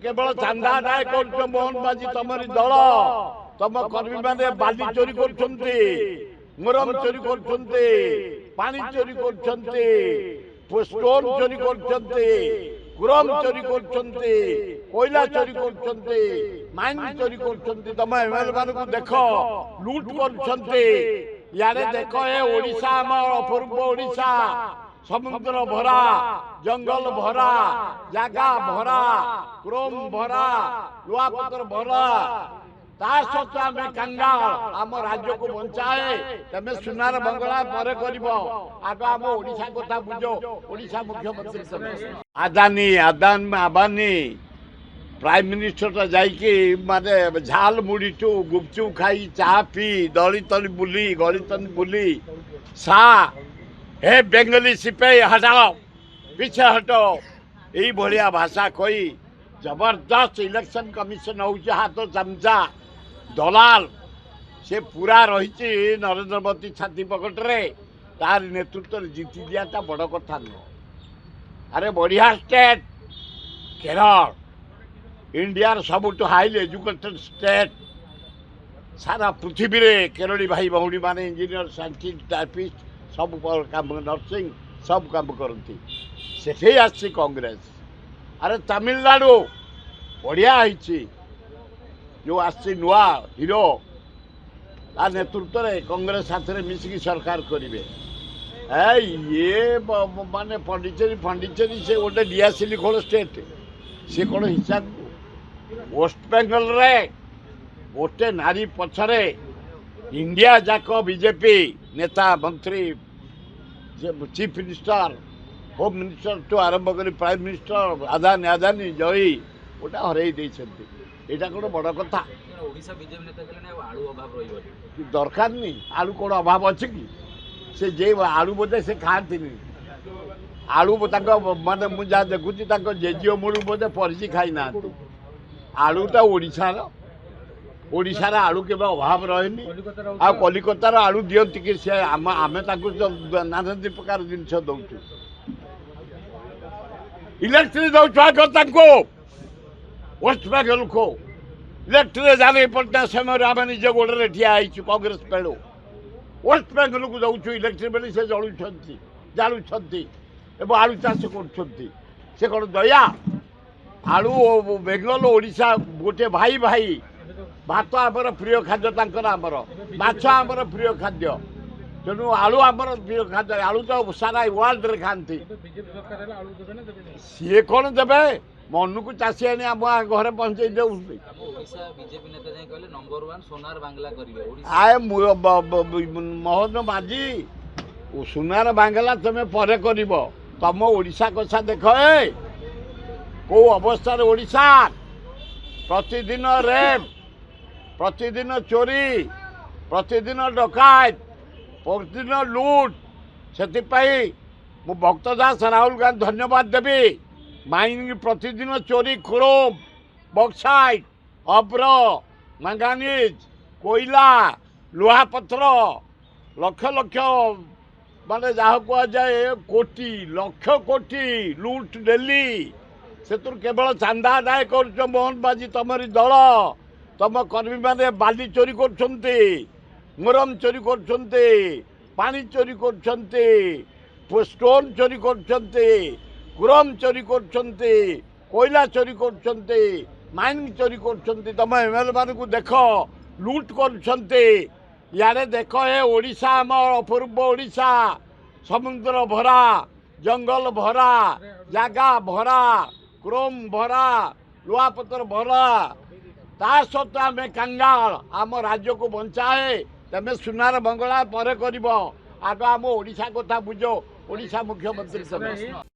केवल चांदा आदाय कर मोहन बाजी तमरी दल तुम कर्मी मैंने बाली चोरी कर मुरम चोरी कर पानी चोरी कर स्टोन चोरी कर गुरम चोरी कर कोयला चोरी कर माइन चोरी कर तुम एमएलए मान देख लुट कर यारे देख ए ओडिशा आमर अपूर्व ओडिशा समुद्र भरा जंगल भरा जगह भरा क्रोम भरा लुआपतर भरा सत्वे आम कंगाल आम राज्य को बंचाए तमें सुनार बंगला पर आग आम ओडिशा कथा बुझ ओडिशा मुख्यमंत्री आदानी आबानी प्राइम मिनिस्टर जाइकी माने झाल मुड़ी टू गुपचुप खाई चाह पी दली तली बुली गली तली बुली सा हे बेंगली सिपाही हटाओ पीछे हटो यही भाया भाषा कही जबरदस्त इलेक्शन कमिशन हो हाथ चमचा दलाल से पूरा रही नरेंद्र मोदी छाती पकड़े तार नेतृत्व जीति दिया बड़ कथा नुह अरे बढ़िया स्टेट केरल इंडिया सबुठ हाईली एजुकेटेड स्टेट सारा पृथ्वी रे केरली भाई भौणी माने इंजीनियर साइंटिस्ट टाइपिस्ट सब काम नर्सिंग सब काम करती से आसी कांग्रेस अरे तमिलनाडु बढ़िया जो आसी नुआ हीरो ता नेतृत्व में कांग्रेस साथ में मिसिकी सरकार करेंगे ये माने पंडिचेरी से गोटे डियासिली खोल स्टेट सी कौन हिसाब वेस्ट बेंगल रे गोटे नारी पछरे इंडिया जाक बीजेपी नेता मंत्री चीफ मिनिस्टर होम मिनिस्टर टू आरंभ कर प्राइम मिनिस्टर आदानी जयी गोटे हरई यहाँ कौन बड़ कथा दरकार नहीं आलू कौन अभाव अच्छे कि से जे आलू बोधे से खाती आलू माने मुझे देखुची जेजीओ मूल बोधे परिची खाई ना आलूटा ओडिशार आलू के अभाव रहे आ कलिकतार आलू दिखती कि सी आम नाना प्रकार जिन दौचु इलेक्ट्री दौचु वेस्ट बेंगल को इलेक्ट्री जाने पड़ता समय आम निज गोड़े ठिया कांग्रेस पेड़ वेस्ट बेंगल को दौचु इलेक्ट्री बेले से जालुंट आलू चाष कर कौन दया आलू बेंगल ओडिशा गोटे भाई भाई भात आमर प्रिय खाद्य आमर माछ आमर प्रिय खाद्य तेणु आलू आमर प्रिय खाद्य आलू तो सारा वर्ल्ड रे खाती सी कौन देवे मन को चाषी आनी आम घर पहुंचे आए मोहन माझी सोनार बांगला तुम्हें पर कर तुम ओडिशा कथा देख कौ अवस्था ओडिशा प्रतिदिन रेप प्रतिदिन चोरी प्रतिदिन डकायत प्रतिदिन लुट से मु भक्त दास राहुल गांधी धन्यवाद देवी माइनिंग प्रतिदिन चोरी क्रोम बक्साइट अब्र मैंगानीज कोयला लुहापथर लक्ष लक्ष माने जहाँ कहुए कोटी लक्ष कोटी लुट डेली से केवल चांदा आदाय कर मोहन बाजी तमरी दल तुम कर्मी मैंने बाली चोरी कर मुरम चोरी कर पानी चोरी कर स्टोन चोरी कर गुरम चोरी कर कोयला चोरी कर माइन चोरी कर तुम एमएलए मान देख लुट कर यारे देख ए ओडिशा आमर अपूर्व ओडिशा समुद्र भरा जंगल भरा जगह भरा क्रोम भरा लुआपतर भरा सत्वे आम कंगाल आम राज्य को बंचाए तमें सुनार बंगला पर आग आम ओडिशा कथा बुझ ओडिशा मुख्यमंत्री